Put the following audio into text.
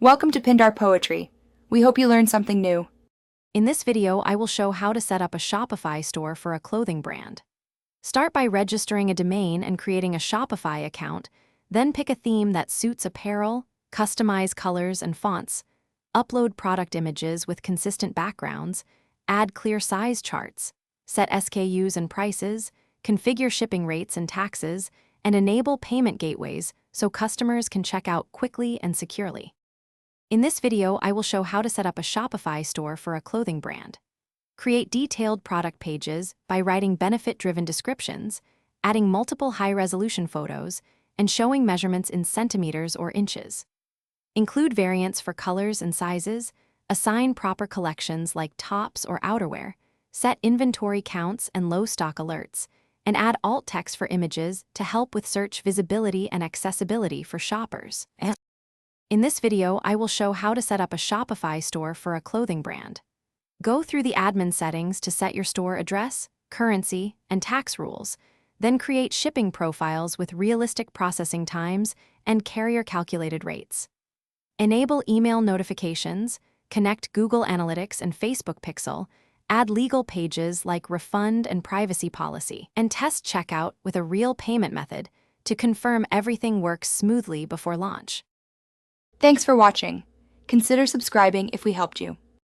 Welcome to Pindar Poetry. We hope you learned something new. In this video, I will show how to set up a Shopify store for a clothing brand. Start by registering a domain and creating a Shopify account, then pick a theme that suits apparel, customize colors and fonts, upload product images with consistent backgrounds, add clear size charts, set SKUs and prices, configure shipping rates and taxes, and enable payment gateways so customers can check out quickly and securely. In this video, I will show how to set up a Shopify store for a clothing brand. Create detailed product pages by writing benefit-driven descriptions, adding multiple high-resolution photos, and showing measurements in centimeters or inches. Include variants for colors and sizes, assign proper collections like tops or outerwear, set inventory counts and low stock alerts, and add alt text for images to help with search visibility and accessibility for shoppers. In this video, I will show how to set up a Shopify store for a clothing brand. Go through the admin settings to set your store address, currency, and tax rules, then create shipping profiles with realistic processing times and carrier-calculated rates. Enable email notifications, connect Google Analytics and Facebook Pixel, add legal pages like refund and privacy policy, and test checkout with a real payment method to confirm everything works smoothly before launch. Thanks for watching. Consider subscribing if we helped you.